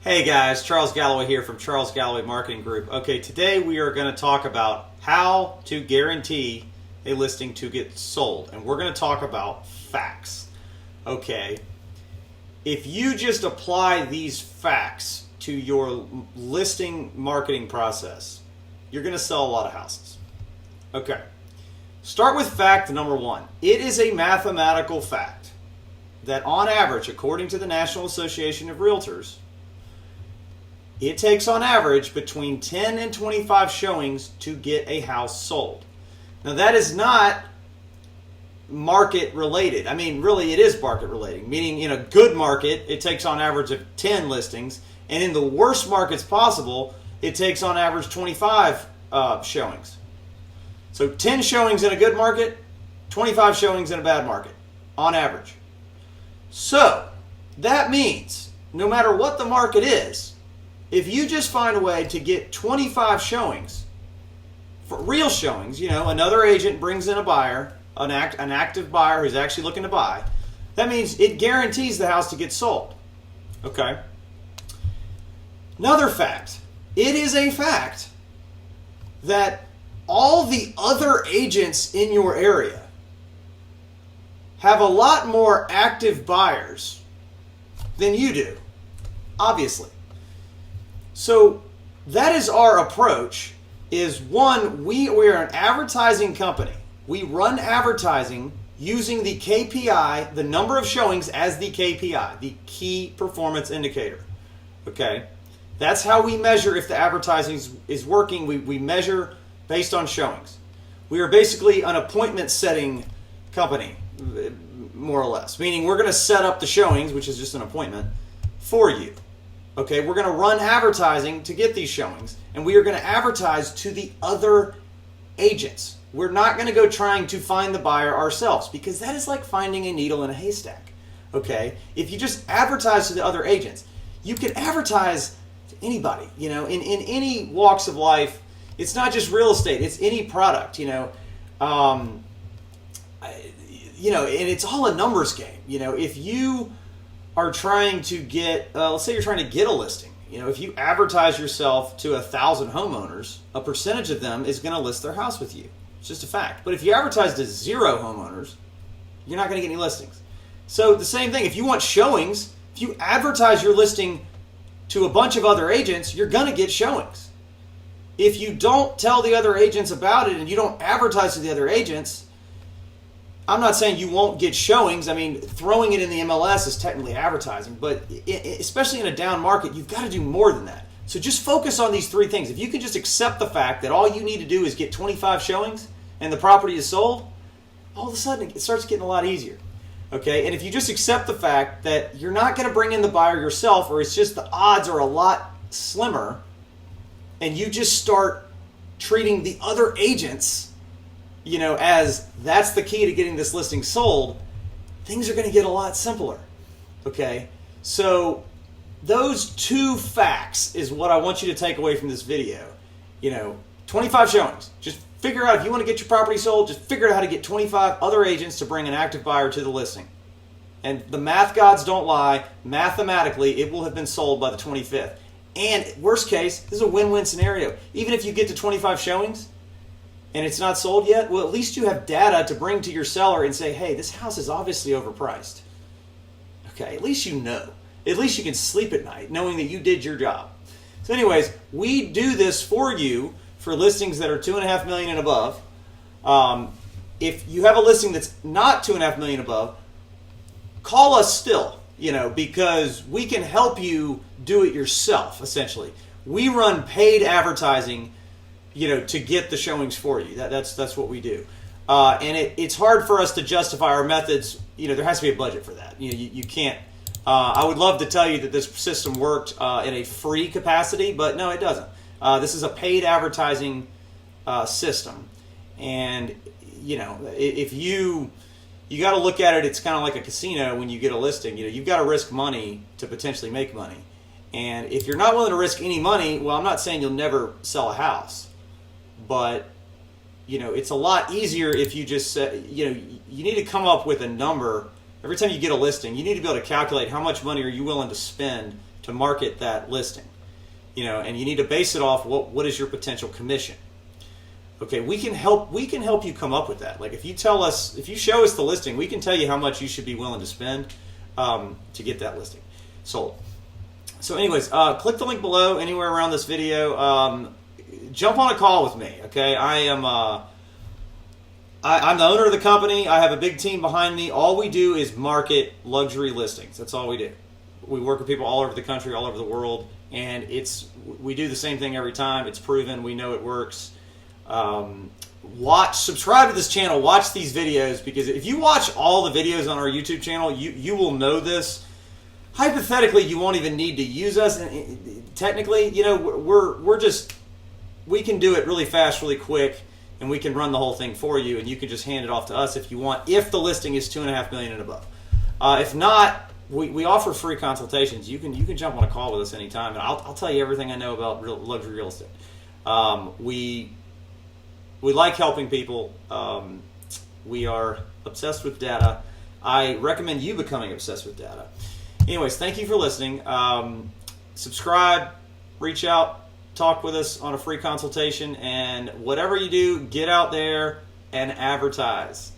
Hey guys, Charles Galloway here from Charles Galloway Marketing Group. Okay, today we are going to talk about how to guarantee a listing to get sold. And we're going to talk about facts. Okay, if you just apply these facts to your listing marketing process, you're going to sell a lot of houses. Okay, start with fact number one. It is a mathematical fact that on average, according to the National Association of Realtors, it takes on average between 10 and 25 showings to get a house sold. Now that is not market related. I mean, really it is market related, meaning in a good market, it takes on average of 10 listings. And in the worst markets possible, it takes on average 25 showings. So 10 showings in a good market, 25 showings in a bad market, on average. So that means no matter what the market is, if you just find a way to get 25 showings, for real showings, you know, another agent brings in a buyer, an active buyer who's actually looking to buy, that means it guarantees the house to get sold. Okay? Another fact. It is a fact that all the other agents in your area have a lot more active buyers than you do, obviously. So that is our approach. Is one, we are an advertising company. We run advertising using the KPI, the number of showings, as the KPI, the key performance indicator. Okay? That's how we measure if the advertising is working. We measure based on showings. We are basically an appointment setting company, more or less. Meaning we're going to set up the showings, which is just an appointment, for you. Okay, we're going to run advertising to get these showings, and we are going to advertise to the other agents. We're not going to go trying to find the buyer ourselves, because that is like finding a needle in a haystack. Okay, if you just advertise to the other agents, you can advertise to anybody, you know, in any walks of life. It's not just real estate, it's any product, you know. And it's all a numbers game. You know, if you are trying to get, let's say you're trying to get a listing. You know, if you advertise yourself to 1,000 homeowners, a percentage of them is going to list their house with you. It's just a fact. But if you advertise to 0 homeowners, you're not going to get any listings. So the same thing, if you want showings, if you advertise your listing to a bunch of other agents, you're going to get showings. If you don't tell the other agents about it and you don't advertise to the other agents, I'm not saying you won't get showings. I mean, throwing it in the MLS is technically advertising, but especially in a down market, you've got to do more than that. So just focus on these 3 things. If you can just accept the fact that all you need to do is get 25 showings and the property is sold, all of a sudden it starts getting a lot easier. Okay, and if you just accept the fact that you're not going to bring in the buyer yourself, or it's just the odds are a lot slimmer, and you just start treating the other agents, you know, as that's the key to getting this listing sold, things are going to get a lot simpler. Okay? So those 2 facts is what I want you to take away from this video. You know, 25 showings. Just figure out if you want to get your property sold, just figure out how to get 25 other agents to bring an active buyer to the listing. And the math gods don't lie. Mathematically, it will have been sold by the 25th. And worst case, this is a win-win scenario. Even if you get to 25 showings, and it's not sold yet, well, at least you have data to bring to your seller and say, hey, this house is obviously overpriced. Okay, at least you know. At least you can sleep at night knowing that you did your job. So anyways, we do this for you for listings that are $2.5 million and above. If you have a listing that's not $2.5 million above, call us still, you know, because we can help you do it yourself, essentially. We run paid advertising, you know, to get the showings for you. That's what we do. And it's hard for us to justify our methods. You know, there has to be a budget for that. You know, you can't. I would love to tell you that this system worked in a free capacity, but no, it doesn't. This is a paid advertising system. And, you know, if you got to look at it, it's kind of like a casino when you get a listing. You know, you've got to risk money to potentially make money. And if you're not willing to risk any money, well, I'm not saying you'll never sell a house. But, you know, it's a lot easier if you just, you know, you need to come up with a number. Every time you get a listing, you need to be able to calculate how much money are you willing to spend to market that listing. And you need to base it off what is your potential commission. Okay, we can help you come up with that. Like if you show us the listing, we can tell you how much you should be willing to spend to get that listing sold. So anyways, click the link below anywhere around this video. Jump on a call with me. Okay, I'm the owner of the company. I have a big team behind me. All we do is market luxury listings. That's all we do. We work with people all over the country, all over the world, and we do the same thing every time. It's proven. We know it works. Subscribe to this channel, watch these videos, because if you watch all the videos on our YouTube channel, you will know this. Hypothetically, you won't even need to use us, and technically, we can do it really fast, really quick, and we can run the whole thing for you, and you can just hand it off to us if you want, if the listing is $2.5 million and above. If not, we offer free consultations. You can jump on a call with us anytime, and I'll tell you everything I know about luxury real estate. We like helping people. We are obsessed with data. I recommend you becoming obsessed with data. Anyways, thank you for listening. Subscribe, reach out, talk with us on a free consultation, and whatever you do, get out there and advertise.